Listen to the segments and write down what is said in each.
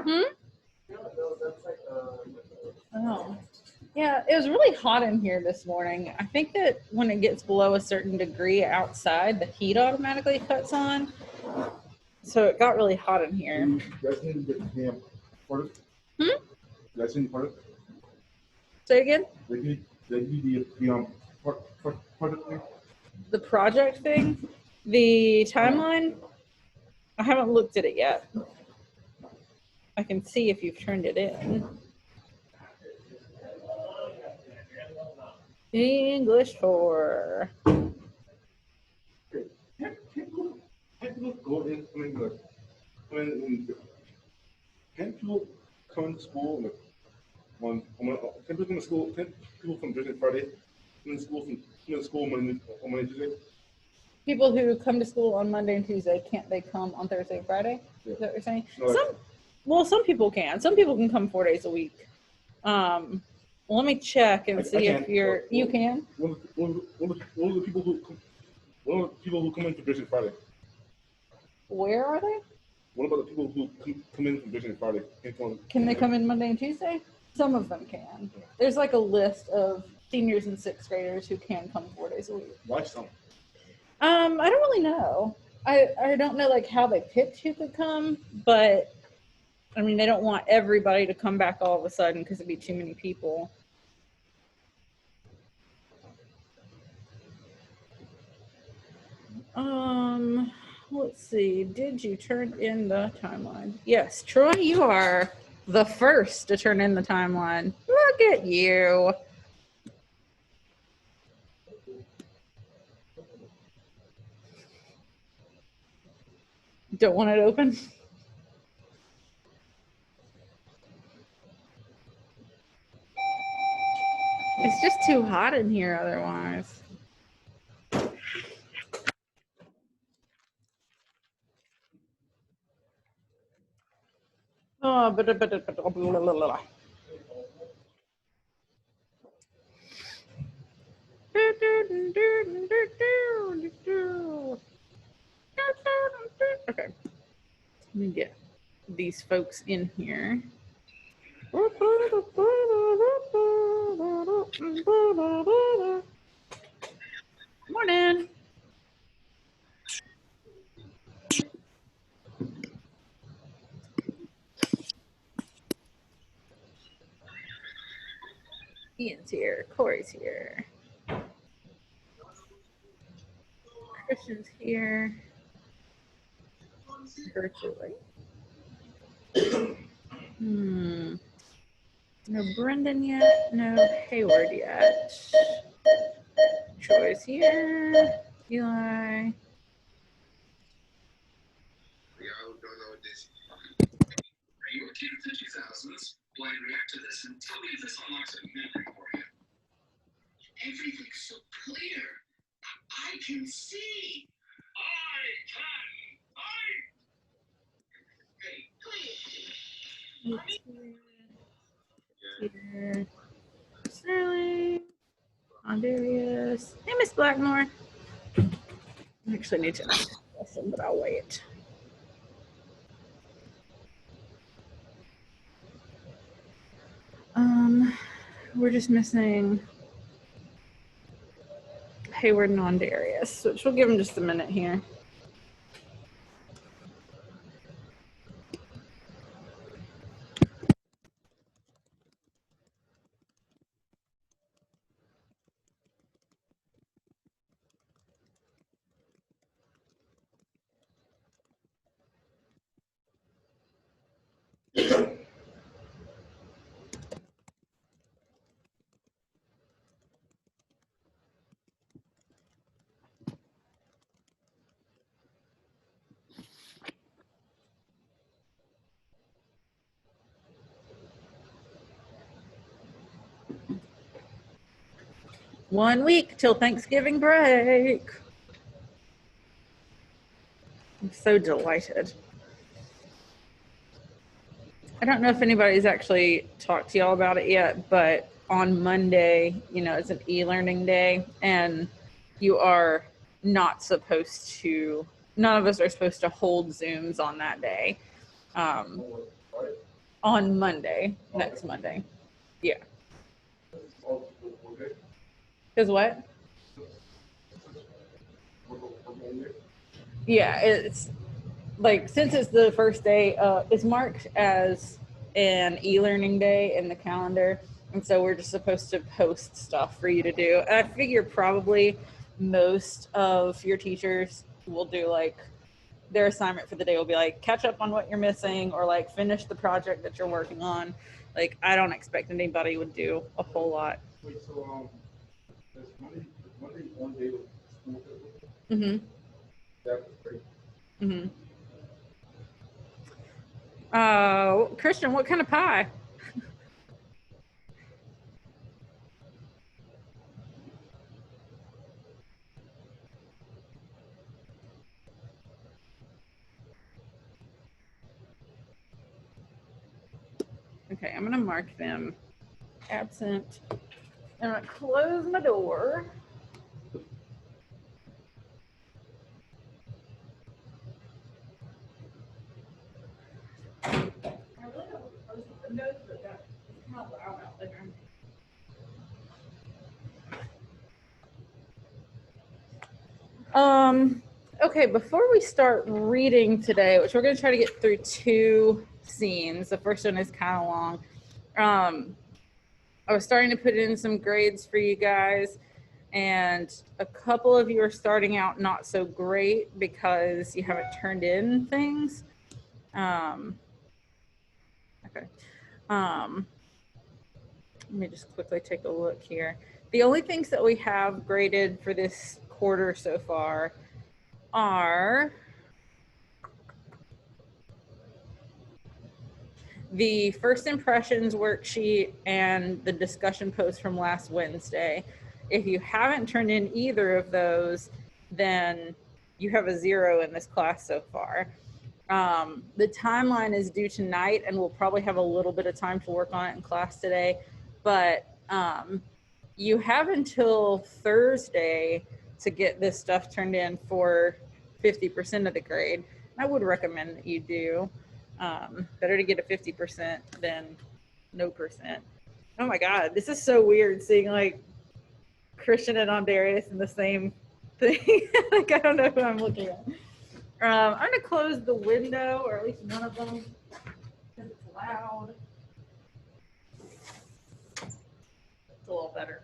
Hmm? Oh. Yeah, it was really hot in here this morning. I think that when it gets below a certain degree outside, the heat automatically cuts on. So it got really hot in here. You guys need to get the damn part. Hmm? You guys need part. Say again? They need the part. The project thing? The timeline? I haven't looked at it yet. I can see if you've turned it in. English 4. Can't people go in? I mean, can't people come to school can't people come to school? Can't people from Thursday, Friday come to school Monday, Tuesday? People who come to school on Monday and Tuesday, can't they come on Thursday and Friday? Yeah. Is that what you're saying? No, Some people can. Some people can come 4 days a week. Let me check and see if you can. What are the people who come in from Thursday, Friday? Where are they? What about the people who come in from Thursday, Friday? Can they come in Monday and Tuesday? Some of them can. There's like a list of seniors and 6th graders who can come 4 days a week. Why some? I don't really know. I don't know like how they picked who could come, but I mean they don't want everybody to come back all of a sudden because it'd be too many people. Let's see. Did you turn in the timeline? Yes, Troy, you are the first to turn in the timeline. Look at you. Don't want it open? It's just too hot in here otherwise. Oh, okay. Let me get these folks in here. Morning. Ian's here. Corey's here. Christian's here. Virtually. No Brendan yet. No Hayward yet. Troy's here. Eli. Are you a kid of the 2000s? Well, react to this and tell me if this unlocks a memory for you. Everything's so clear. I can see. Here. Sterling. Andarius. Hey, Miss Blackmore. I actually need to listen, but I'll wait. We're just missing Hayward and Andarius, which we'll give them just a minute here. One week till Thanksgiving break. I'm so delighted. I don't know if anybody's actually talked to y'all about it yet, but on Monday, it's an e-learning day, and you are not supposed to, none of us are supposed to hold Zooms on that day. on Monday, next Monday. Yeah. Because what? Yeah, it's like, since it's the first day, it's marked as an e-learning day in the calendar, and so we're just supposed to post stuff for you to do. And I figure probably most of your teachers will do, like, their assignment for the day will be like, catch up on what you're missing, or like finish the project that you're working on. Like, I don't expect anybody would do a whole lot. Wait, so is Monday one day of school? Mm-hmm. That was great. Mm-hmm. Christian, what kind of pie? Okay, I'm gonna mark them absent. I'm gonna close my door. I really don't close the windows, but it's kind of loud out there. Okay, before we start reading today, which we're going to try to get through 2 scenes. The first one is kind of long. I was starting to put in some grades for you guys, and a couple of you are starting out not so great because you haven't turned in things. Okay. Let me just quickly take a look here. The only things that we have graded for this quarter so far are the first impressions worksheet and the discussion post from last Wednesday. If you haven't turned in either of those, then you have a 0 in this class so far. The timeline is due tonight, and we'll probably have a little bit of time to work on it in class today, but you have until Thursday to get this stuff turned in for 50% of the grade. I would recommend that you do. Better to get a 50% than no percent. Oh my God, this is so weird seeing like Christian and Andarius in the same thing. Like, I don't know who I'm looking at. I'm gonna close the window, or at least one of them, because it's loud. It's a little better.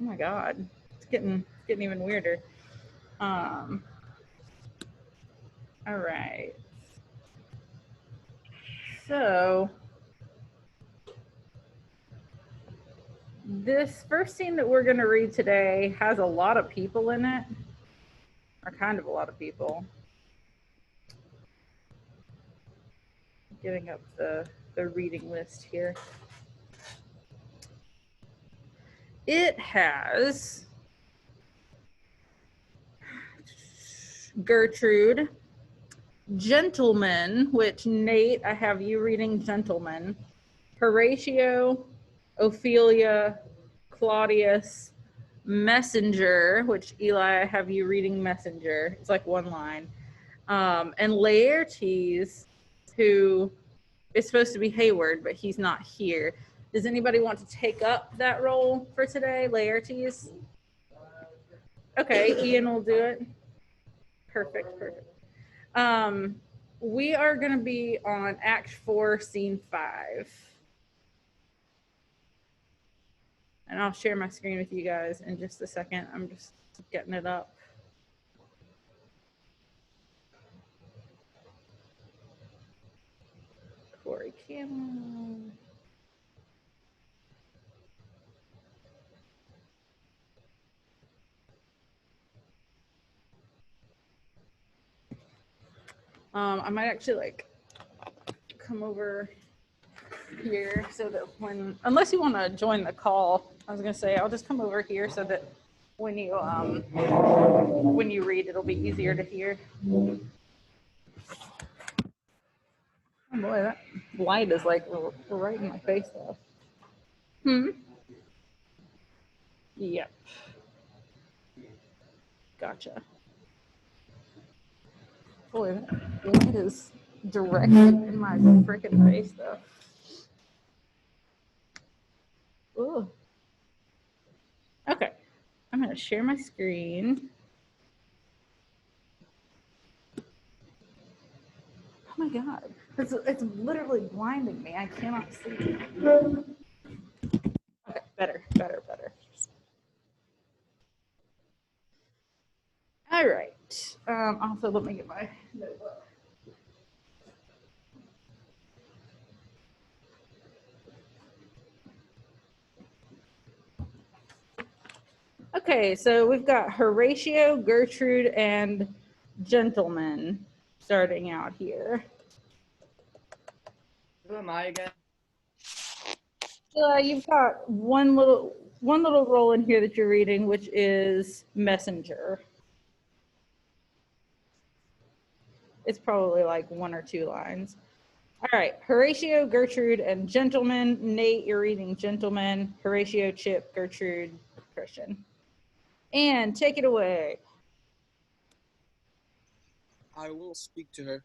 Oh my God, it's getting even weirder. All right. So this first scene that we're going to read today has a lot of people in it, or kind of a lot of people. Getting up the reading list here. It has Gertrude, Gentleman, which Nate, I have you reading Gentleman, Horatio, Ophelia, Claudius, Messenger, which Eli, I have you reading Messenger. It's like one line. And Laertes, who is supposed to be Hayward, but he's not here. Does anybody want to take up that role for today, Laertes? Okay, Ian will do it. Perfect. We are going to be on Act 4, Scene 5. And I'll share my screen with you guys in just a second. I'm just getting it up. Corey Cameron. I might actually like come over here so that unless you want to join the call, I was gonna say I'll just come over here so that when you read, it'll be easier to hear. Oh boy, that light is like right in my face though. Yep. Gotcha. Boy, that light is directly in my freaking face, though. Ooh. Okay, I'm gonna share my screen. Oh my god, it's literally blinding me. I cannot see. Okay, better. All right. Also, let me get my notebook. Okay, so we've got Horatio, Gertrude, and Gentleman starting out here. Who am I again? You've got one little role in here that you're reading, which is Messenger. It's probably like 1 or 2 lines. All right, Horatio, Gertrude, and Gentleman. Nate, you're reading Gentleman. Horatio, Chip, Gertrude, Christian. And take it away. I will speak to her.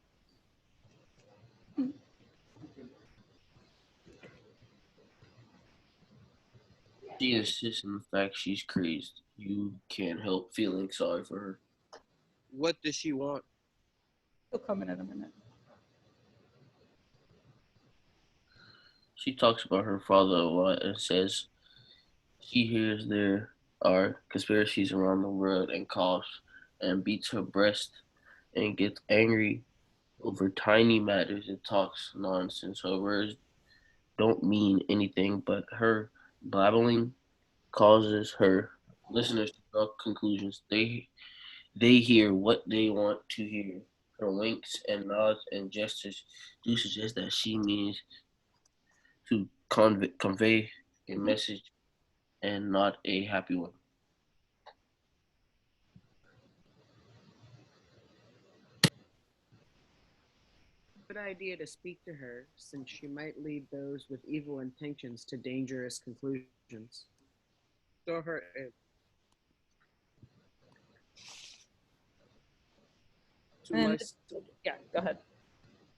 She insists on the fact she's crazed. You can't help feeling sorry for her. What does she want? He'll come in a minute. She talks about her father a lot and says she hears there are conspiracies around the world and coughs and beats her breast and gets angry over tiny matters and talks nonsense. Her words don't mean anything, but her blabbling causes her listeners to draw conclusions. They hear what they want to hear. Her winks and nods and gestures do suggest that she means to convey a message and not a happy one. Good idea to speak to her, since she might lead those with evil intentions to dangerous conclusions. Throw her in. And yeah, go ahead.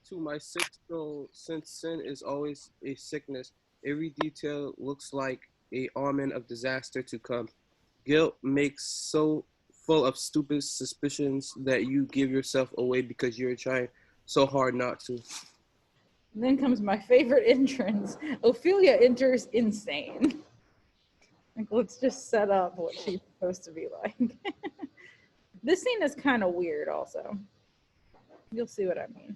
To my sixth soul, since sin is always a sickness, every detail looks like a omen of disaster to come. Guilt makes so full of stupid suspicions that you give yourself away because you're trying so hard not to. And then comes my favorite entrance. Ophelia enters insane. Like, let's just set up what she's supposed to be like. This scene is kind of weird also. You'll see what I mean.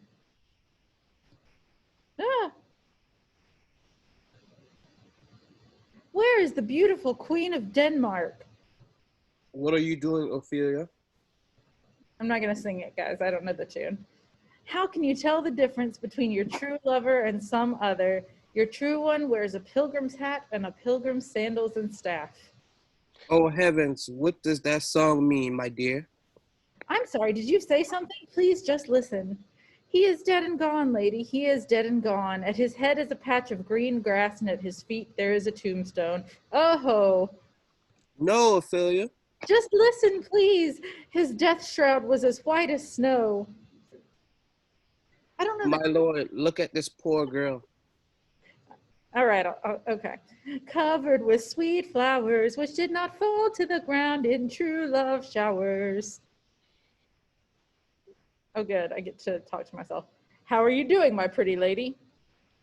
Ah! Where is the beautiful Queen of Denmark? What are you doing, Ophelia? I'm not going to sing it, guys. I don't know the tune. How can you tell the difference between your true lover and some other? Your true one wears a pilgrim's hat and a pilgrim's sandals and staff. Oh heavens, what does that song mean, my dear? I'm sorry, did you say something? Please just listen. He is dead and gone, lady. He is dead and gone. At his head is a patch of green grass, and at his feet there is a tombstone. Oh, No, Ophelia. just listen, please. His death shroud was as white as snow. I don't know. My lord, look at this poor girl. All right, okay. Covered with sweet flowers, which did not fall to the ground in true love showers. Oh, good. I get to talk to myself. How are you doing, my pretty lady?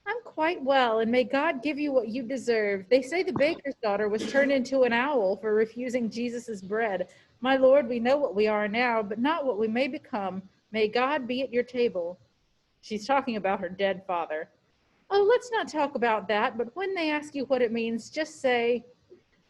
I'm quite well, and may God give you what you deserve. They say the baker's daughter was turned into an owl for refusing Jesus's bread. My Lord, we know what we are now, but not what we may become. May God be at your table. She's talking about her dead father. Oh, let's not talk about that, but when they ask you what it means, just say,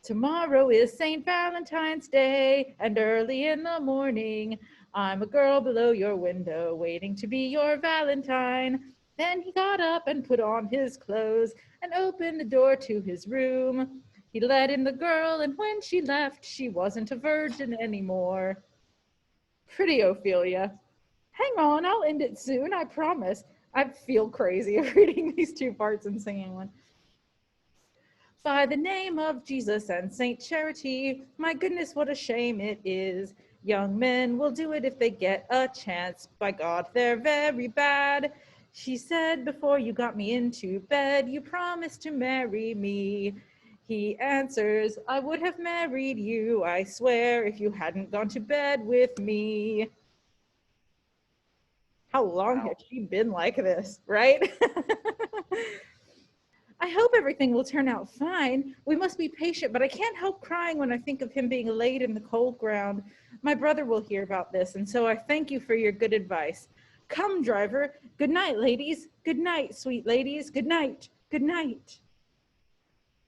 tomorrow is St. Valentine's Day, and early in the morning, I'm a girl below your window, waiting to be your Valentine. Then he got up and put on his clothes and opened the door to his room. He let in the girl, and when she left, she wasn't a virgin anymore. Pretty Ophelia. Hang on, I'll end it soon, I promise. I feel crazy reading these 2 parts and singing one. By the name of Jesus and Saint Charity, my goodness, what a shame it is. Young men will do it if they get a chance. By God, they're very bad. She said, before you got me into bed, you promised to marry me. He answers, I would have married you, I swear, if you hadn't gone to bed with me. How long has she been like this, right? I hope everything will turn out fine. We must be patient, but I can't help crying when I think of him being laid in the cold ground. My brother will hear about this, and so I thank you for your good advice. Come, driver. Good night, ladies. Good night, sweet ladies. Good night. Good night.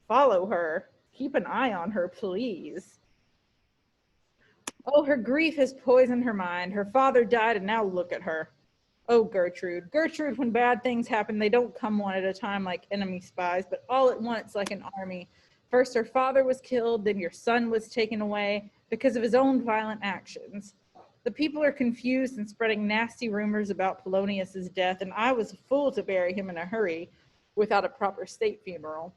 Follow her. Keep an eye on her, please. Oh, her grief has poisoned her mind. Her father died, and now look at her. Oh, Gertrude. Gertrude, when bad things happen, they don't come one at a time like enemy spies, but all at once like an army. First her father was killed, then your son was taken away because of his own violent actions. The people are confused and spreading nasty rumors about Polonius's death, and I was a fool to bury him in a hurry without a proper state funeral.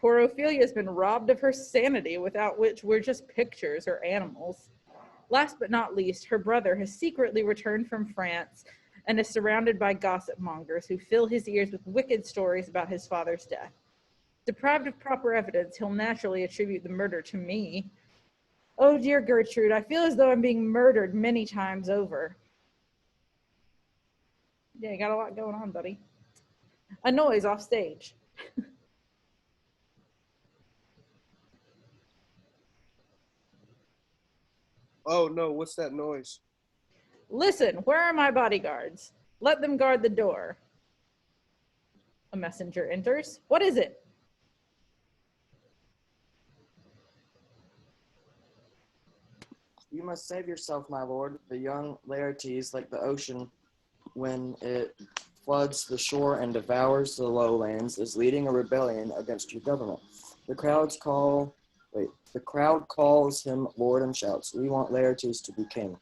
Poor Ophelia's been robbed of her sanity, without which we're just pictures or animals. Last but not least, her brother has secretly returned from France and is surrounded by gossip mongers who fill his ears with wicked stories about his father's death. Deprived of proper evidence, he'll naturally attribute the murder to me. Oh, dear Gertrude, I feel as though I'm being murdered many times over. Yeah, you got a lot going on, buddy. A noise off stage. Oh no, what's that noise? Listen, where are my bodyguards? Let them guard the door. A messenger enters. What is it? You must save yourself, my lord. The young Laertes, like the ocean when it floods the shore and devours the lowlands, is leading a rebellion against your government. The crowd calls him lord and shouts, we want Laertes to be king.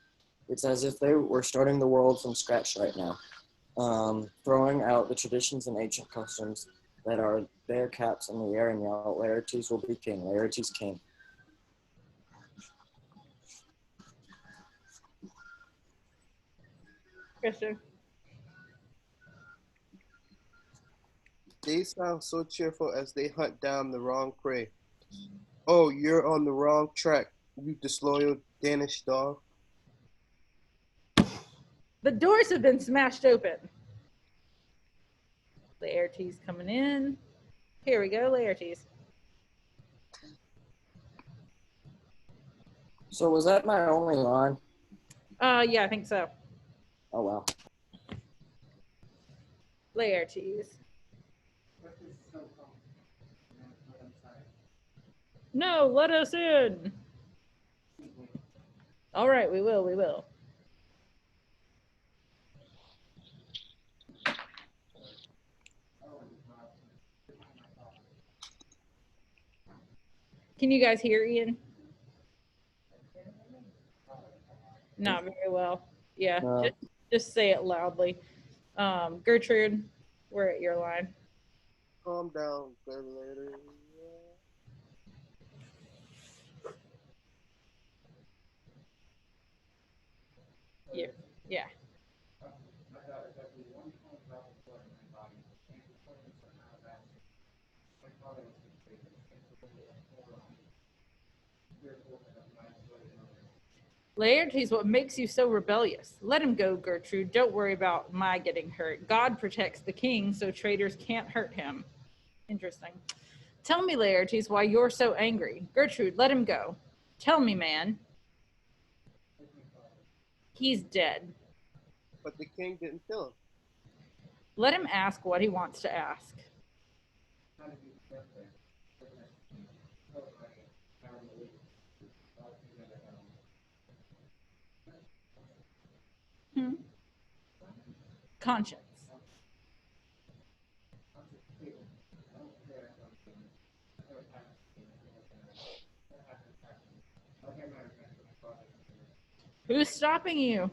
It's as if they were starting the world from scratch right now, throwing out the traditions and ancient customs that are their caps in the air and yell, Laertes will be king, Laertes king. Christian. They sound so cheerful as they hunt down the wrong prey. Oh, you're on the wrong track, you disloyal Danish dog. The doors have been smashed open. Laertes coming in. Here we go, Laertes. So was that my only line? Yeah, I think so. Oh, wow. Laertes. No, let us in. All right, we will, we will. Can you guys hear Ian? Not very well. Yeah, No. just say it loudly. Gertrude, we're at your line. Calm down, later. Yeah, yeah. Laertes, what makes you so rebellious? Let him go, Gertrude. Don't worry about my getting hurt. God protects the king, so traitors can't hurt him. Interesting. Tell me, Laertes, why you're so angry. Gertrude, let him go. Tell me, man. He's dead. But the king didn't kill him. Let him ask what he wants to ask. Conscience. Who's stopping you?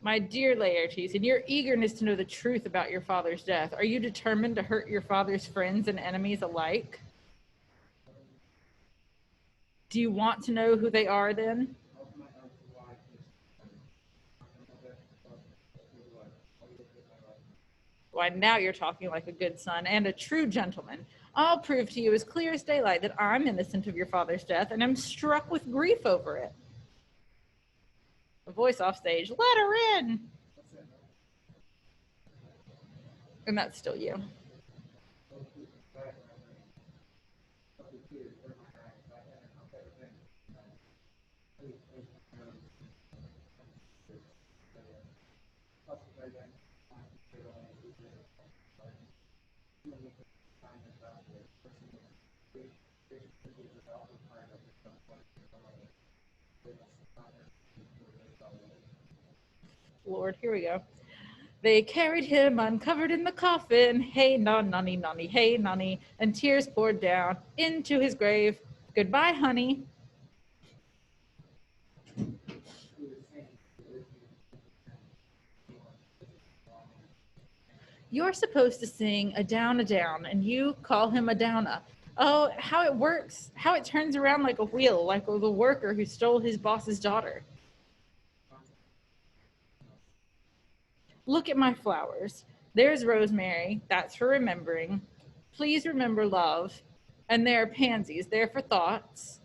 My dear Laertes, in your eagerness to know the truth about your father's death, are you determined to hurt your father's friends and enemies alike? Do you want to know who they are then? Why, now you're talking like a good son and a true gentleman. I'll prove to you as clear as daylight that I'm innocent of your father's death and am struck with grief over it. A voice off stage, let her in! And that's still you. Lord, here we go. They carried him uncovered in the coffin. Hey, nonny, nonny, hey, nonny. And tears poured down into his grave. Goodbye, honey. You're supposed to sing a down, and you call him a downa. Oh, how it works, how it turns around like a wheel, like the worker who stole his boss's daughter. Look at my flowers. There's rosemary, that's for remembering. Please remember love. And there are pansies, there for thoughts.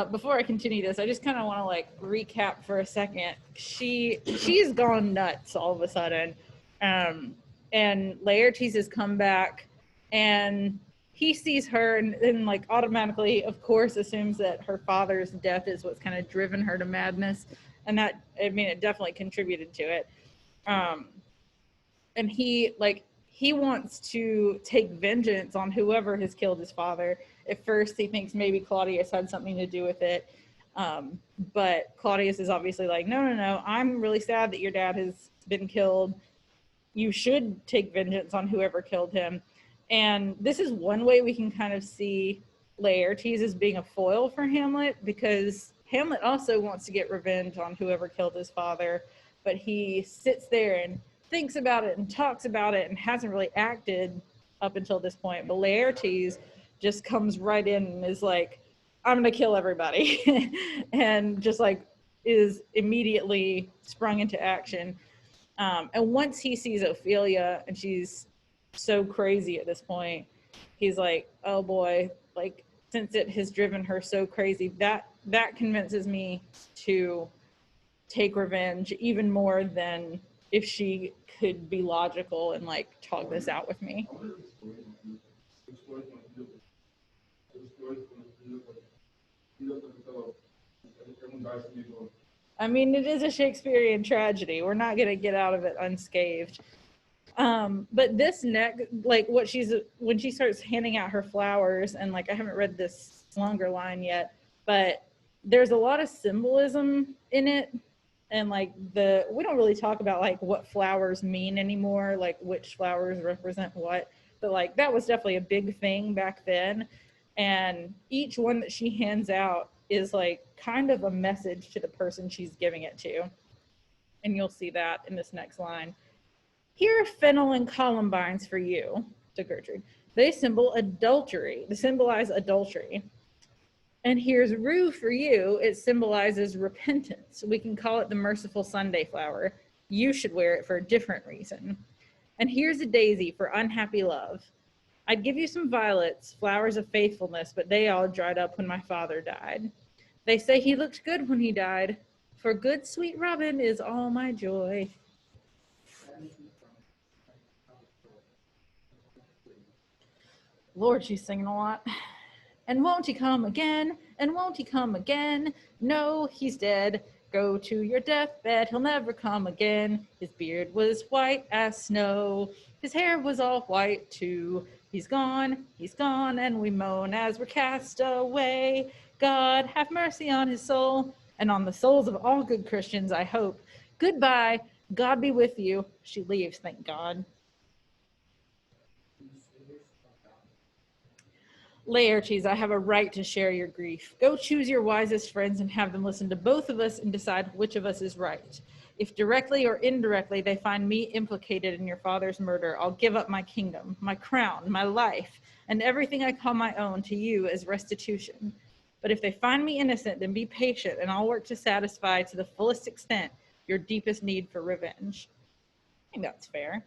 Before I continue this, I just kind of want to like recap for a second. She's gone nuts all of a sudden, and Laertes has come back, and he sees her and like automatically, of course, assumes that her father's death is what's kind of driven her to madness, and that, I mean, it definitely contributed to it. And he wants to take vengeance on whoever has killed his father. At first, he thinks maybe Claudius had something to do with it. But Claudius is obviously like, no, I'm really sad that your dad has been killed. You should take vengeance on whoever killed him. And this is one way we can kind of see Laertes as being a foil for Hamlet, because Hamlet also wants to get revenge on whoever killed his father, but he sits there and thinks about it and talks about it and hasn't really acted up until this point. But Laertes just comes right in and is like, I'm gonna kill everybody and just like is immediately sprung into action. And once he sees Ophelia and she's so crazy at this point, he's like, oh boy, like, since it has driven her so crazy, that convinces me to take revenge even more than if she could be logical and like talk this out with me. I mean, it is a Shakespearean tragedy. We're not going to get out of it unscathed. But this next, like when she starts handing out her flowers, and like I haven't read this longer line yet, but there's a lot of symbolism in it. And like we don't really talk about like what flowers mean anymore, like which flowers represent what, but like that was definitely a big thing back then. And each one that she hands out is like kind of a message to the person she's giving it to. And you'll see that in this next line. Here are fennel and columbines for you, to Gertrude. They symbolize adultery. And here's rue for you. It symbolizes repentance. We can call it the merciful Sunday flower. You should wear it for a different reason. And here's a daisy for unhappy love. I'd give you some violets, flowers of faithfulness, but they all dried up when my father died. They say he looked good when he died, for good sweet Robin is all my joy. Lord, she's singing a lot. And won't he come again? And won't he come again? No, he's dead. Go to your deathbed, he'll never come again. His beard was white as snow. His hair was all white too. He's gone, and we moan as we're cast away. God, have mercy on his soul, and on the souls of all good Christians, I hope. Goodbye, God be with you. She leaves, thank God. Laertes, I have a right to share your grief. Go choose your wisest friends and have them listen to both of us and decide which of us is right. If directly or indirectly they find me implicated in your father's murder, I'll give up my kingdom, my crown, my life, and everything I call my own to you as restitution. But if they find me innocent, then be patient, and I'll work to satisfy to the fullest extent your deepest need for revenge. I think that's fair.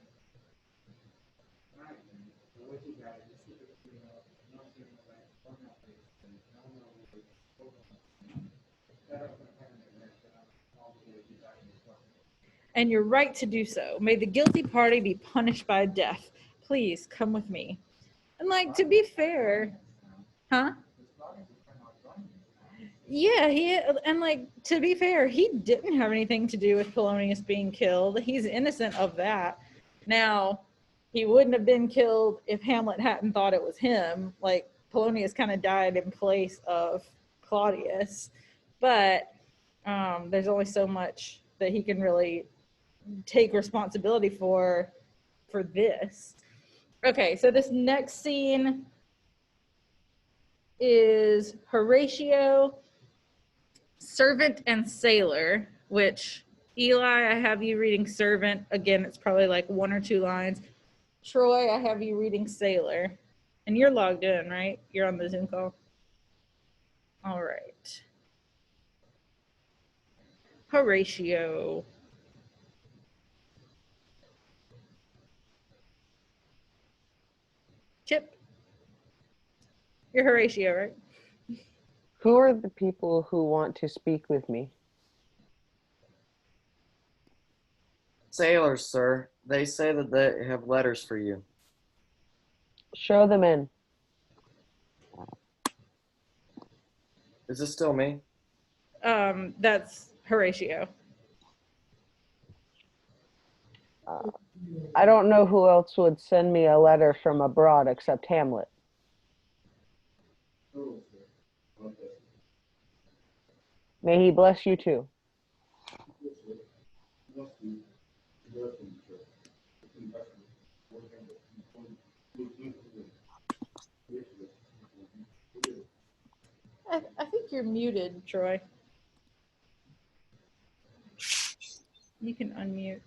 And you're right to do so. May the guilty party be punished by death. Please come with me. And like, to be fair, huh? Yeah, and like, to be fair, he didn't have anything to do with Polonius being killed. He's innocent of that. Now, he wouldn't have been killed if Hamlet hadn't thought it was him. Like, Polonius kind of died in place of Claudius, but there's only so much that he can really take responsibility for this. Okay, so this next scene is Horatio, servant and sailor, which Eli, I have you reading servant. Again, it's probably like 1 or 2 lines. Troy, I have you reading sailor. And you're logged in, right? You're on the Zoom call. All right. Horatio. Chip. You're Horatio, right? Who are the people who want to speak with me? Sailors, sir. They say that they have letters for you. Show them in. Is this still me? That's Horatio. I don't know who else would send me a letter from abroad except Hamlet. May he bless you too. I think you're muted, Troy. You can unmute.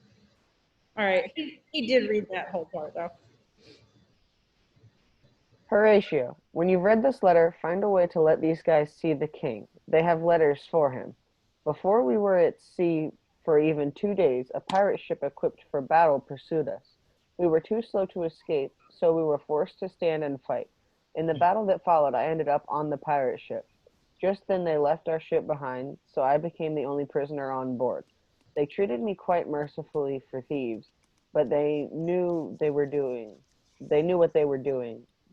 All right. He did read that whole part, though. Horatio, when you've read this letter, find a way to let these guys see the king. They have letters for him. Before we were at sea for even 2 days, a pirate ship equipped for battle pursued us. We were too slow to escape, so we were forced to stand and fight. In the battle that followed, I ended up on the pirate ship. Just then they left our ship behind, so I became the only prisoner on board. They treated me quite mercifully for thieves, but they knew what they were doing.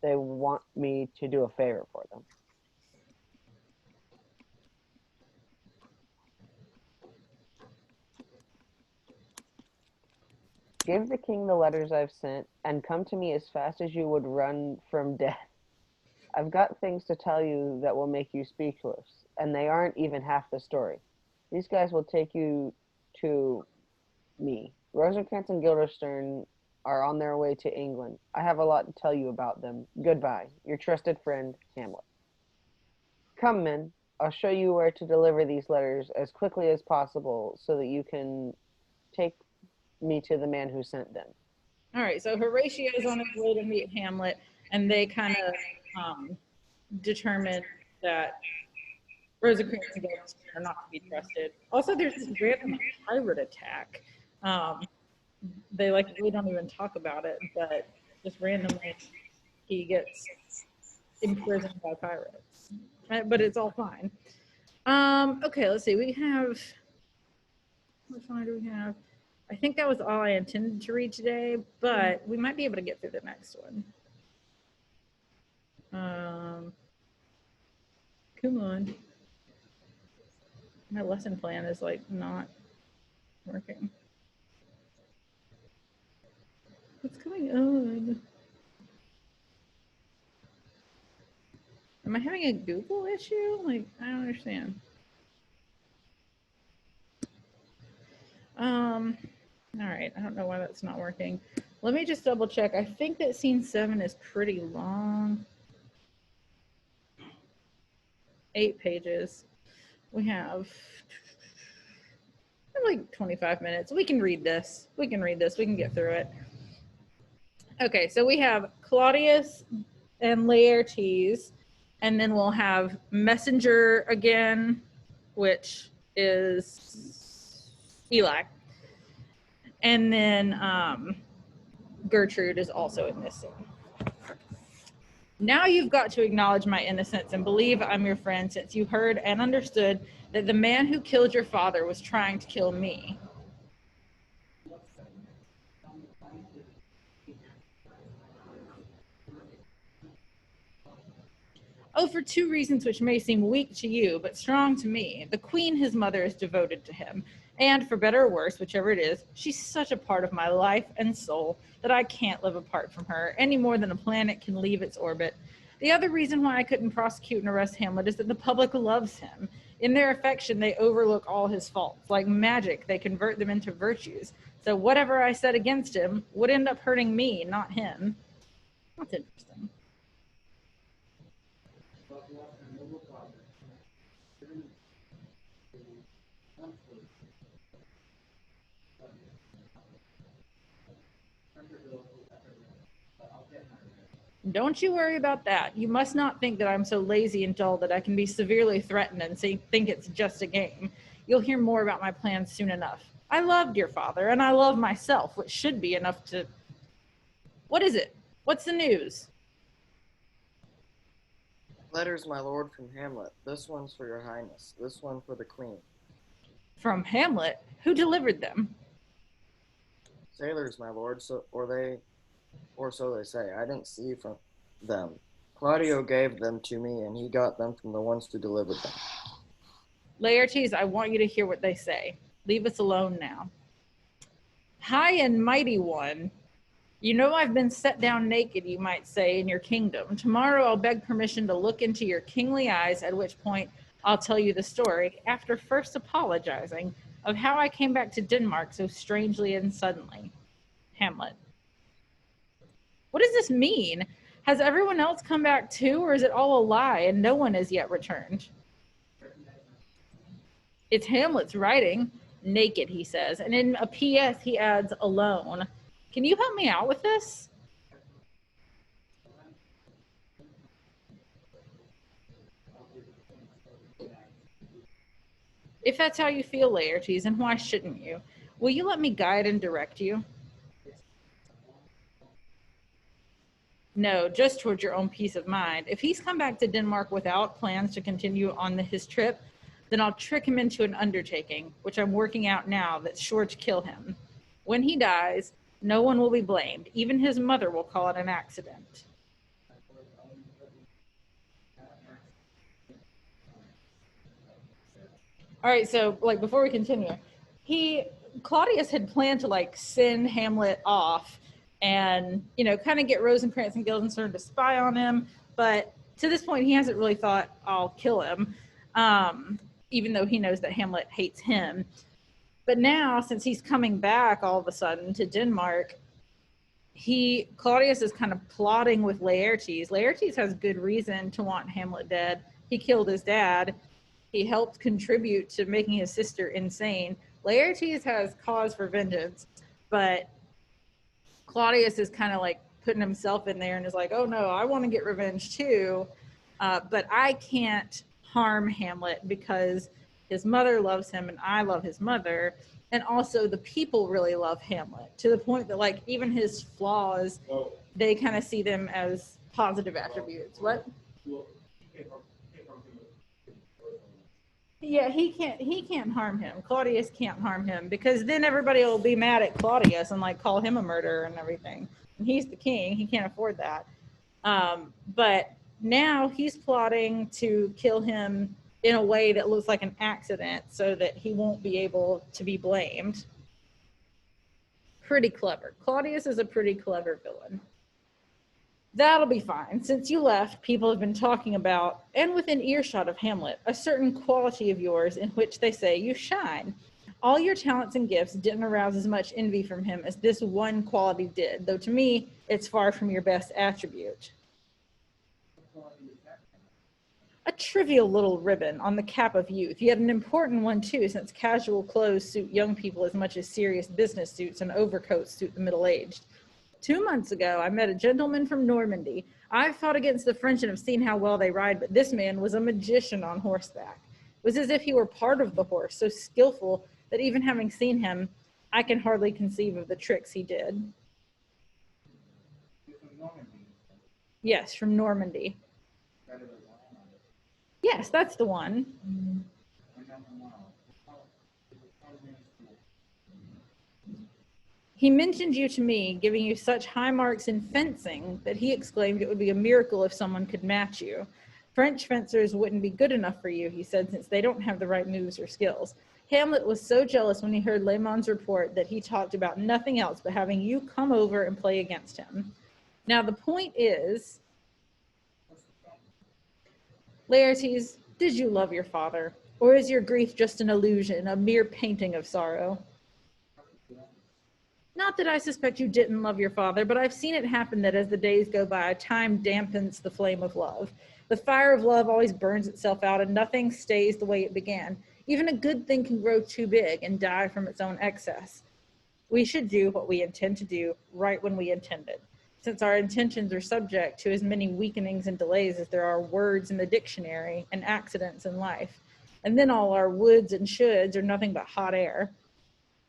They want me to do a favor for them. Give the king the letters I've sent, and come to me as fast as you would run from death. I've got things to tell you that will make you speechless, and they aren't even half the story. These guys will take you to me. Rosencrantz and Guildenstern are on their way to England. I have a lot to tell you about them. Goodbye. Your trusted friend, Hamlet. Come, men. I'll show you where to deliver these letters as quickly as possible so that you can take me to the man who sent them. All right, so Horatio's on his way to meet Hamlet, and they kind of determine that Rosencrantz and Guildenstern are not to be trusted. Also, there's this random pirate attack. They really don't even talk about it, but just randomly he gets imprisoned by pirates. But it's all fine. Okay, let's see. We have, which one do we have? I think that was all I intended to read today, but we might be able to get through the next one. Come on. My lesson plan is not working. What's going on? Am I having a Google issue? I don't understand. All right, I don't know why that's not working. Let me just double check. I think that scene 7 is pretty long. 8 pages. We have like 25 minutes. We can read this. We can get through it. Okay, so we have Claudius and Laertes, and then we'll have Messenger again, which is Eli. And then Gertrude is also in this scene. Now you've got to acknowledge my innocence and believe I'm your friend, since you heard and understood that the man who killed your father was trying to kill me. Oh, for two reasons which may seem weak to you, but strong to me. The queen, his mother, is devoted to him. And for better or worse, whichever it is, she's such a part of my life and soul that I can't live apart from her any more than a planet can leave its orbit. The other reason why I couldn't prosecute and arrest Hamlet is that the public loves him. In their affection, they overlook all his faults. Like magic, they convert them into virtues. So whatever I said against him would end up hurting me, not him. That's interesting. Don't you worry about that. You must not think that I'm so lazy and dull that I can be severely threatened and think it's just a game. You'll hear more about my plans soon enough. I loved your father, and I love myself, which should be enough to... What is it? What's the news? Letters, my lord, from Hamlet. This one's for your highness. This one for the queen. From Hamlet? Who delivered them? Sailors, my lord, or so they say. I didn't see from them. Claudio gave them to me, and he got them from the ones who delivered them. Laertes, I want you to hear what they say. Leave us alone now. High and mighty one, you know I've been set down naked, you might say, in your kingdom. Tomorrow I'll beg permission to look into your kingly eyes, at which point I'll tell you the story, after first apologizing, of how I came back to Denmark so strangely and suddenly. Hamlet. What does this mean? Has everyone else come back too, or is it all a lie and no one has yet returned? It's Hamlet's writing. Naked, he says. And in a PS, he adds alone. Can you help me out with this? If that's how you feel, Laertes, and why shouldn't you? Will you let me guide and direct you? No, just towards your own peace of mind. If he's come back to Denmark without plans to continue on his trip, then I'll trick him into an undertaking, which I'm working out now, that's sure to kill him. When he dies, no one will be blamed. Even his mother will call it an accident. All right, so like before we continue, Claudius had planned to send Hamlet off and, kind of get Rosencrantz and Guildenstern to spy on him. But to this point, he hasn't really thought, I'll kill him, even though he knows that Hamlet hates him. But now, since he's coming back all of a sudden to Denmark, Claudius is kind of plotting with Laertes. Laertes has good reason to want Hamlet dead. He killed his dad. He helped contribute to making his sister insane. Laertes has cause for vengeance, but Claudius is kind of putting himself in there and is like, oh no, I want to get revenge too, but I can't harm Hamlet because his mother loves him and I love his mother. And also the people really love Hamlet to the point that even his flaws, they kind of see them as positive attributes. What? Yeah, he can't harm him. Claudius can't harm him because then everybody will be mad at Claudius and call him a murderer and everything. And he's the king. He can't afford that. But now he's plotting to kill him in a way that looks like an accident so that he won't be able to be blamed. Pretty clever. Claudius is a pretty clever villain. That'll be fine. Since you left, people have been talking about, and within earshot of Hamlet, a certain quality of yours in which they say you shine. All your talents and gifts didn't arouse as much envy from him as this one quality did, though to me, it's far from your best attribute. A trivial little ribbon on the cap of youth, yet an important one too, since casual clothes suit young people as much as serious business suits and overcoats suit the middle-aged. 2 months ago, I met a gentleman from Normandy. I've fought against the French and have seen how well they ride, but this man was a magician on horseback. It was as if he were part of the horse, so skillful that even having seen him, I can hardly conceive of the tricks he did. Yes, from Normandy. Yes, that's the one. He mentioned you to me, giving you such high marks in fencing that he exclaimed it would be a miracle if someone could match you. French fencers wouldn't be good enough for you, he said, since they don't have the right moves or skills. Hamlet was so jealous when he heard Laymon's report that he talked about nothing else but having you come over and play against him. Now, the point is, Laertes, did you love your father? Or is your grief just an illusion, a mere painting of sorrow? Not that I suspect you didn't love your father, but I've seen it happen that as the days go by, time dampens the flame of love. The fire of love always burns itself out and nothing stays the way it began. Even a good thing can grow too big and die from its own excess. We should do what we intend to do right when we intend it, since our intentions are subject to as many weakenings and delays as there are words in the dictionary and accidents in life. And then all our woulds and shoulds are nothing but hot air.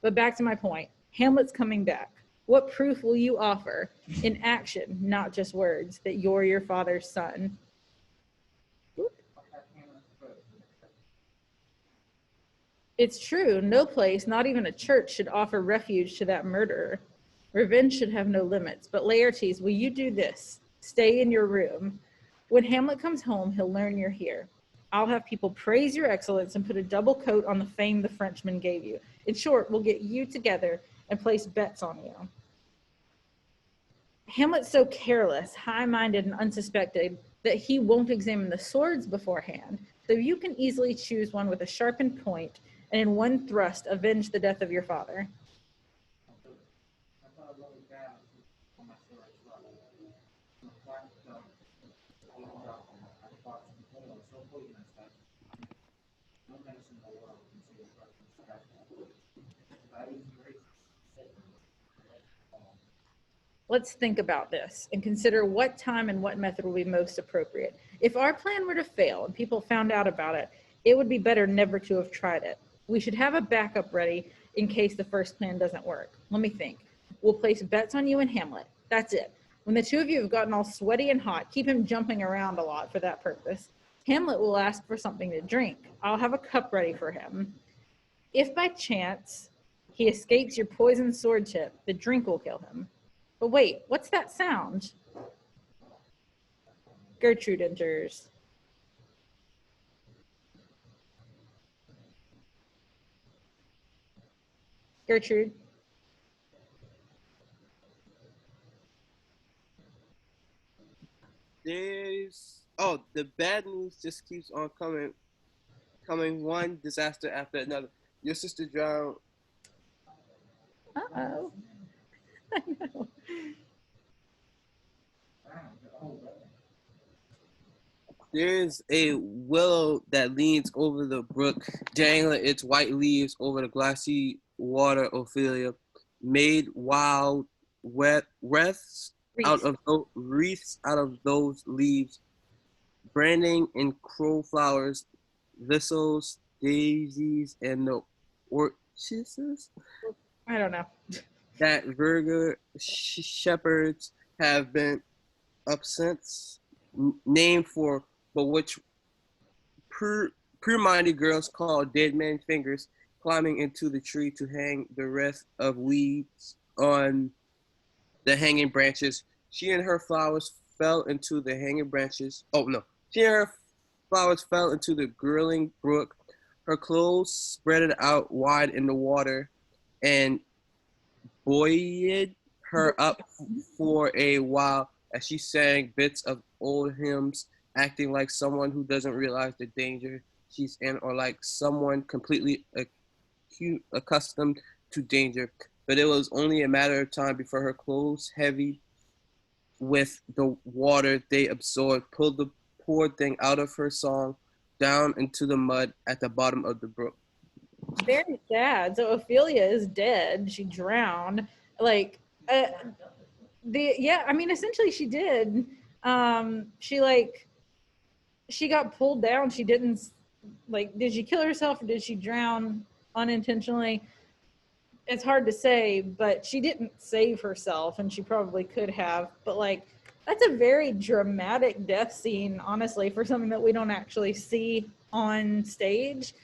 But back to my point. Hamlet's coming back. What proof will you offer in action, not just words, that you're your father's son? It's true, no place, not even a church, should offer refuge to that murderer. Revenge should have no limits. But Laertes, will you do this? Stay in your room. When Hamlet comes home, he'll learn you're here. I'll have people praise your excellence and put a double coat on the fame the Frenchman gave you. In short, we'll get you together and place bets on you. Hamlet's so careless, high-minded, and unsuspected that he won't examine the swords beforehand, so you can easily choose one with a sharpened point and in one thrust avenge the death of your father. Let's think about this and consider what time and what method will be most appropriate. If our plan were to fail and people found out about it, it would be better never to have tried it. We should have a backup ready in case the first plan doesn't work. Let me think. We'll place bets on you and Hamlet. That's it. When the two of you have gotten all sweaty and hot, keep him jumping around a lot for that purpose. Hamlet will ask for something to drink. I'll have a cup ready for him. If by chance he escapes your poisoned sword tip, the drink will kill him. But wait, what's that sound? Gertrude enters. Gertrude. The bad news just keeps on coming one disaster after another. Your sister drowned. Uh-oh. I know. There's a willow that leans over the brook, dangling its white leaves over the glassy water. Ophelia made wild wreaths out of those leaves, branding in crow flowers, thistles, daisies, and the orchises. I don't know. That Virga shepherds have been up since, named for but which pure-minded girls call dead man fingers, climbing into the tree to hang the wreath of weeds on the hanging branches. She and her flowers fell into the hanging branches. Oh no. She and her flowers fell into the gurgling brook. Her clothes spread out wide in the water and buoyed her up for a while as she sang bits of old hymns, acting like someone who doesn't realize the danger she's in, or like someone completely accustomed to danger. But it was only a matter of time before her clothes, heavy with the water they absorbed, pulled poor thing out of her song down into the mud at the bottom of the brook. Very sad. So Ophelia is dead. She drowned. Like, I mean, essentially she did. She got pulled down. She didn't, like, did she kill herself or did she drown unintentionally? It's hard to say, but she didn't save herself, and she probably could have. But like, that's a very dramatic death scene, honestly, for something that we don't actually see on stage.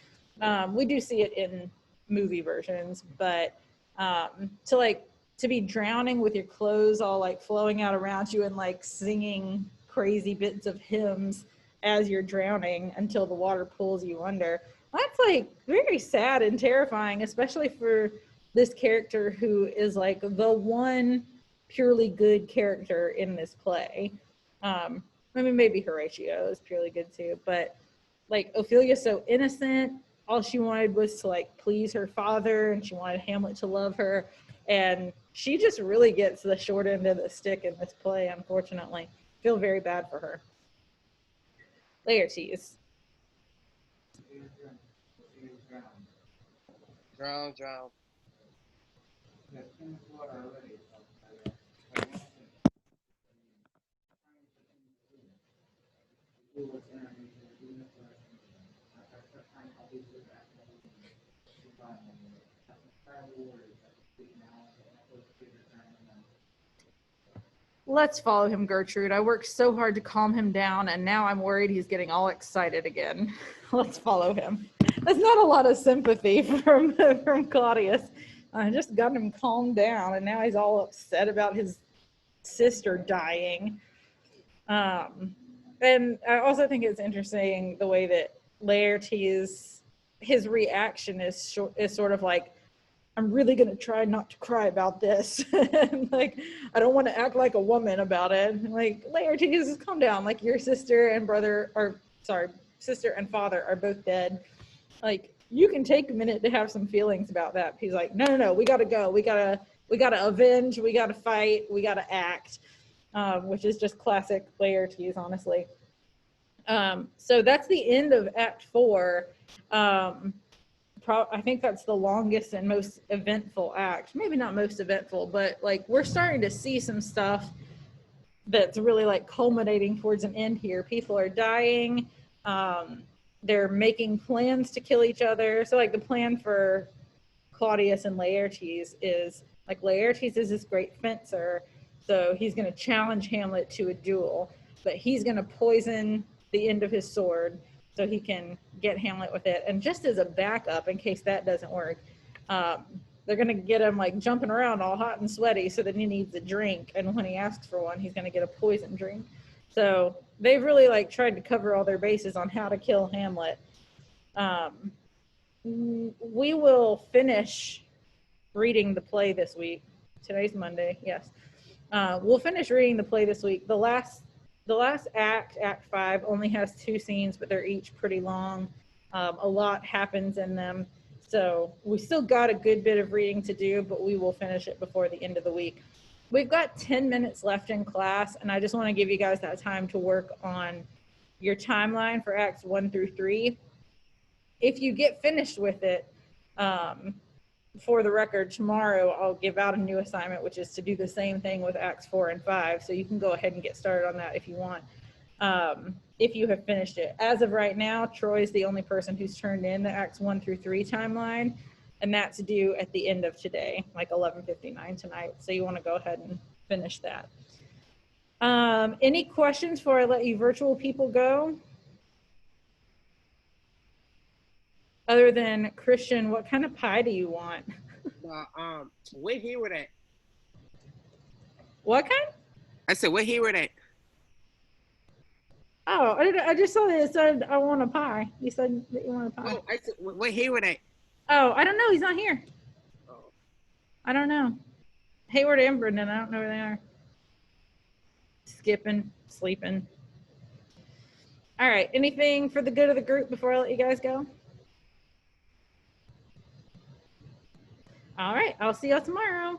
We do see it in movie versions, but to be drowning with your clothes all like flowing out around you and like singing crazy bits of hymns as you're drowning until the water pulls you under. That's like very sad and terrifying, especially for this character who is like the one purely good character in this play. I mean, maybe Horatio is purely good too, but like Ophelia's so innocent. All she wanted was to like please her father, and she wanted Hamlet to love her. And she just really gets the short end of the stick in this play, unfortunately. Feel very bad for her. Laertes. Drown. Let's follow him, Gertrude. I worked so hard to calm him down, and now I'm worried he's getting all excited again. Let's follow him. That's not a lot of sympathy from Claudius. I just got him calmed down, and now he's all upset about his sister dying. And I also think it's interesting the way that Laertes, his reaction is sort of like, I'm really going to try not to cry about this. And like, I don't want to act like a woman about it. And like, Laertes, calm down. Like, your sister and sister and father are both dead. Like, you can take a minute to have some feelings about that. He's like, no, we got to go. We got to avenge. We got to fight. We got to act, which is just classic Laertes, honestly. So that's the end of Act 4. I think that's the longest and most eventful act. Maybe not most eventful, but like we're starting to see some stuff that's really like culminating towards an end here. People are dying. They're making plans to kill each other. So like the plan for Claudius and Laertes is like, Laertes is this great fencer, so he's going to challenge Hamlet to a duel, but he's going to poison the end of his sword so he can get Hamlet with it. And just as a backup, in case that doesn't work, they're going to get him like jumping around all hot and sweaty so that he needs a drink. And when he asks for one, he's going to get a poison drink. So they've really like tried to cover all their bases on how to kill Hamlet. We will finish reading the play this week. Today's Monday, yes. We'll finish reading the play this week. The last act, Act 5, only has 2 scenes, but they're each pretty long. A lot happens in them. So we still got a good bit of reading to do, but we will finish it before the end of the week. We've got 10 minutes left in class, and I just want to give you guys that time to work on your timeline for Acts 1 through 3. If you get finished with it, for the record, tomorrow I'll give out a new assignment, which is to do the same thing with Acts 4 and 5. So you can go ahead and get started on that if you want, if you have finished it. As of right now, Troy's the only person who's turned in the Acts 1 through 3 timeline, and that's due at the end of today, like 11:59 tonight. So you want to go ahead and finish that. Any questions before I let you virtual people go? Other than, Christian, what kind of pie do you want? Where Hayward at? What kind? I said, where Hayward at? Oh, I just saw that it said, I want a pie. You said that you want a pie. Oh, I said, where Hayward at? Oh, I don't know. He's not here. Oh. I don't know. Hayward and Brendan, I don't know where they are. Skipping, sleeping. All right. Anything for the good of the group before I let you guys go? All right. I'll see y'all tomorrow.